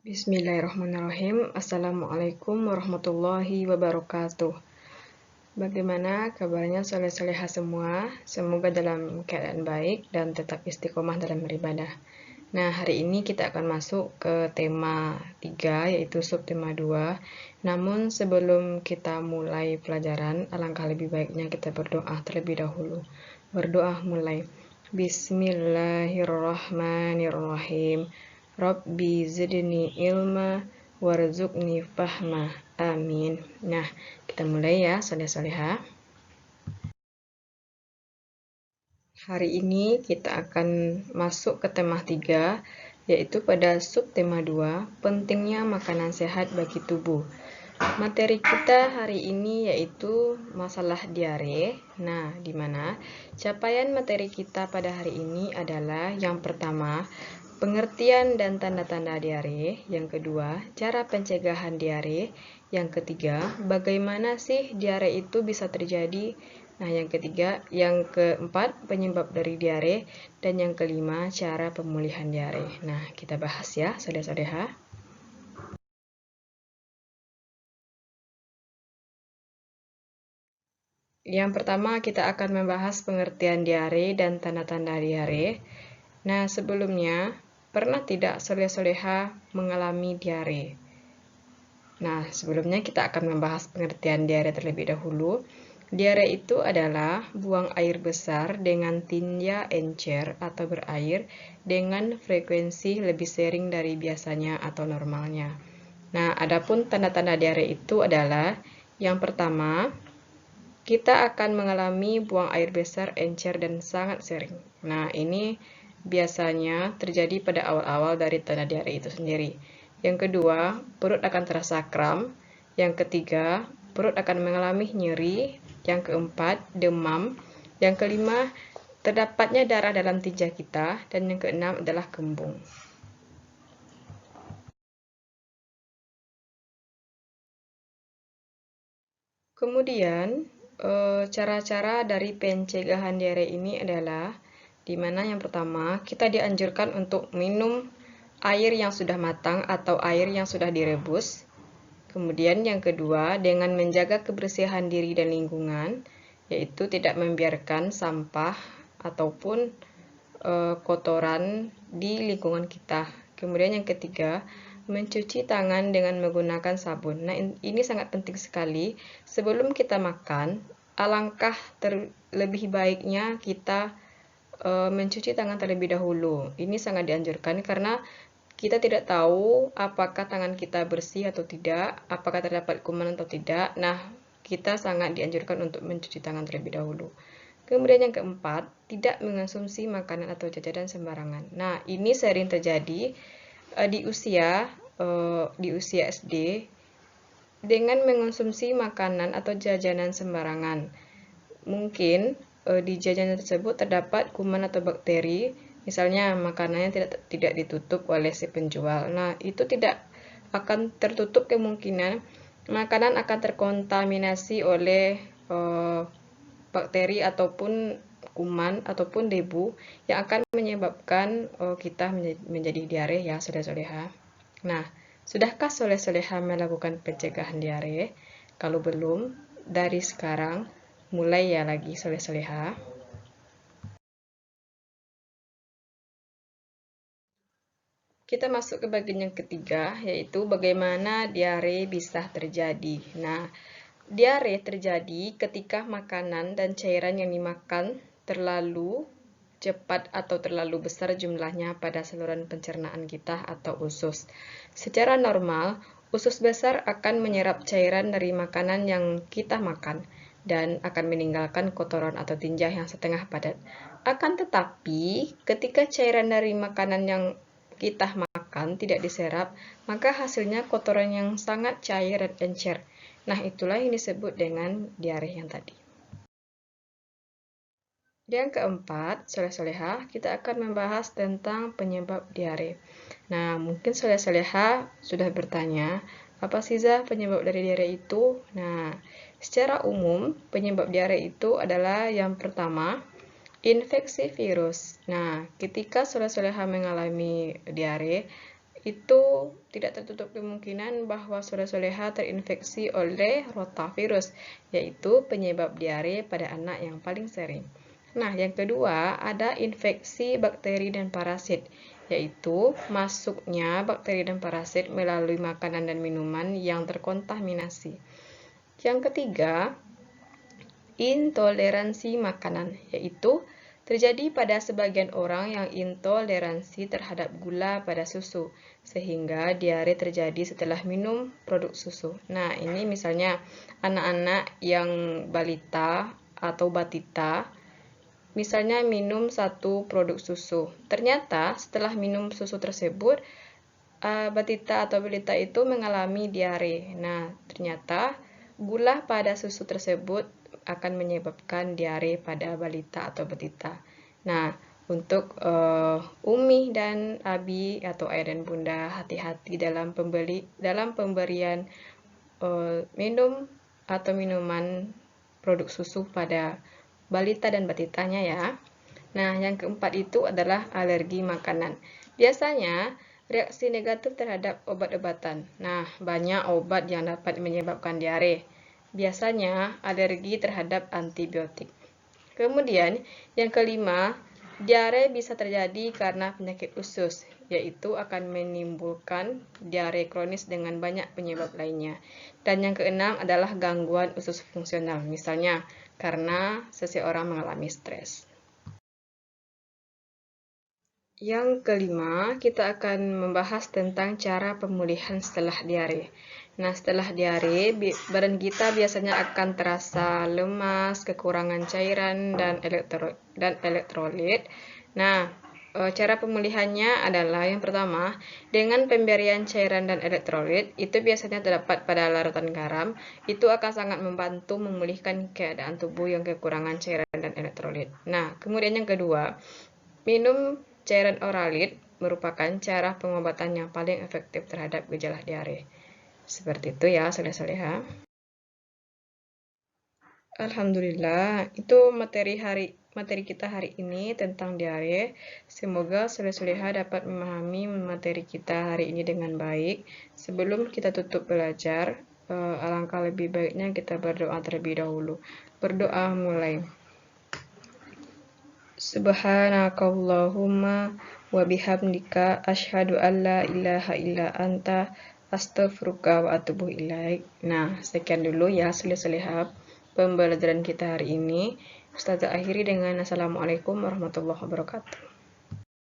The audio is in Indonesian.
Bismillahirrahmanirrahim. Assalamualaikum warahmatullahi wabarakatuh. Bagaimana kabarnya soleh-soleha semua? Semoga dalam keadaan baik dan tetap istiqomah dalam beribadah. Nah, hari ini kita akan masuk ke tema 3, yaitu subtema 2. Namun sebelum kita mulai pelajaran, alangkah lebih baiknya kita berdoa terlebih dahulu. Berdoa mulai. Bismillahirrahmanirrahim. Rabbi zidni ilma warzuqni fahma. Amin. Nah, kita mulai ya, soleh-soleha. Hari ini kita akan masuk ke tema 3, yaitu pada subtema 2, pentingnya makanan sehat bagi tubuh. Materi kita hari ini yaitu masalah diare. Nah, di mana capaian materi kita pada hari ini adalah yang pertama, pengertian dan tanda-tanda diare. Yang kedua, cara pencegahan diare. Yang ketiga, bagaimana sih diare itu bisa terjadi. Nah, yang keempat, penyebab dari diare. Dan yang kelima, cara pemulihan diare. Nah, kita bahas ya, saudara-saudara. Yang pertama, kita akan membahas pengertian diare dan tanda-tanda diare. Nah, sebelumnya, pernah tidak soleh-soleha mengalami diare? Nah, sebelumnya kita akan membahas pengertian diare terlebih dahulu. Diare itu adalah buang air besar dengan tinja encer atau berair dengan frekuensi lebih sering dari biasanya atau normalnya. Nah, adapun tanda-tanda diare itu adalah yang pertama, kita akan mengalami buang air besar, encer, dan sangat sering. Nah, ini biasanya terjadi pada awal-awal dari tanda diare itu sendiri. Yang kedua, perut akan terasa kram. Yang ketiga, perut akan mengalami nyeri. Yang keempat, demam. Yang kelima, terdapatnya darah dalam tinja kita. Dan yang keenam adalah kembung. Kemudian, cara-cara dari pencegahan diare ini adalah di mana yang pertama, kita dianjurkan untuk minum air yang sudah matang atau air yang sudah direbus. Kemudian yang kedua, dengan menjaga kebersihan diri dan lingkungan, yaitu tidak membiarkan sampah ataupun kotoran di lingkungan kita. Kemudian yang ketiga, mencuci tangan dengan menggunakan sabun. Nah, ini sangat penting sekali. Sebelum kita makan, alangkah lebih baiknya kita mencuci tangan terlebih dahulu. Ini sangat dianjurkan karena kita tidak tahu apakah tangan kita bersih atau tidak, apakah terdapat kuman atau tidak. Nah, kita sangat dianjurkan untuk mencuci tangan terlebih dahulu. Kemudian yang keempat, tidak mengonsumsi makanan atau jajanan sembarangan. Nah, ini sering terjadi di usia SD dengan mengonsumsi makanan atau jajanan sembarangan. Mungkin di jajanan tersebut terdapat kuman atau bakteri, misalnya makanannya tidak ditutup oleh si penjual. Nah, itu tidak akan tertutup kemungkinan makanan akan terkontaminasi oleh bakteri ataupun kuman ataupun debu yang akan menyebabkan kita menjadi diare ya, saudara-saudara. Nah, sudahkah soleh-soleha melakukan pencegahan diare? Kalau belum, dari sekarang mulai ya lagi soleh-soleha. Kita masuk ke bagian yang ketiga, yaitu bagaimana diare bisa terjadi. Nah, diare terjadi ketika makanan dan cairan yang dimakan terlalu cepat atau terlalu besar jumlahnya pada saluran pencernaan kita atau usus. Secara normal, usus besar akan menyerap cairan dari makanan yang kita makan dan akan meninggalkan kotoran atau tinja yang setengah padat. Akan tetapi, ketika cairan dari makanan yang kita makan tidak diserap, maka hasilnya kotoran yang sangat cair dan encer. Nah, itulah yang disebut dengan diare yang tadi. Yang keempat, soleh-soleha, kita akan membahas tentang penyebab diare. Nah, mungkin soleh-soleha sudah bertanya, apa sih penyebab dari diare itu? Nah, secara umum, penyebab diare itu adalah yang pertama, infeksi virus. Nah, ketika soleh-soleha mengalami diare, itu tidak tertutup kemungkinan bahwa soleh-soleha terinfeksi oleh rotavirus, yaitu penyebab diare pada anak yang paling sering. Nah, yang kedua ada infeksi bakteri dan parasit, yaitu masuknya bakteri dan parasit melalui makanan dan minuman yang terkontaminasi. Yang ketiga, intoleransi makanan, yaitu terjadi pada sebagian orang yang intoleransi terhadap gula pada susu, sehingga diare terjadi setelah minum produk susu. Nah, ini misalnya anak-anak yang balita atau batita, misalnya minum satu produk susu. Ternyata setelah minum susu tersebut, batita atau balita itu mengalami diare. Nah, ternyata gula pada susu tersebut akan menyebabkan diare pada balita atau batita. Nah, untuk Umi dan Abi atau ayah dan bunda, hati-hati dalam pemberian minum atau minuman produk susu pada balita dan batitanya ya. Nah, yang keempat itu adalah alergi makanan. Biasanya reaksi negatif terhadap obat-obatan. Nah, banyak obat yang dapat menyebabkan diare. Biasanya alergi terhadap antibiotik. Kemudian, yang kelima, diare bisa terjadi karena penyakit usus, yaitu akan menimbulkan diare kronis dengan banyak penyebab lainnya. Dan yang keenam adalah gangguan usus fungsional, misalnya karena seseorang mengalami stres. Yang kelima, kita akan membahas tentang cara pemulihan setelah diare. Nah, setelah diare, badan kita biasanya akan terasa lemas, kekurangan cairan, dan elektrolit. Nah, cara pemulihannya adalah yang pertama, dengan pemberian cairan dan elektrolit, itu biasanya terdapat pada larutan garam, itu akan sangat membantu memulihkan keadaan tubuh yang kekurangan cairan dan elektrolit. Nah, kemudian yang kedua, minum cairan oralit merupakan cara pengobatan yang paling efektif terhadap gejala diare. Seperti itu ya, soleh-soleha. Alhamdulillah, itu materi kita hari ini tentang diare. Semoga soleh-soleha dapat memahami materi kita hari ini dengan baik. Sebelum kita tutup belajar, alangkah lebih baiknya kita berdoa terlebih dahulu. Berdoa mulai. Subhanakallahumma wa bihamdika asyhadu an la ilaha illa anta astaghfiruka wa atubu ilaik. Nah, sekian dulu ya soleh-soleha pembelajaran kita hari ini. Ustazah akhiri dengan assalamualaikum warahmatullahi wabarakatuh.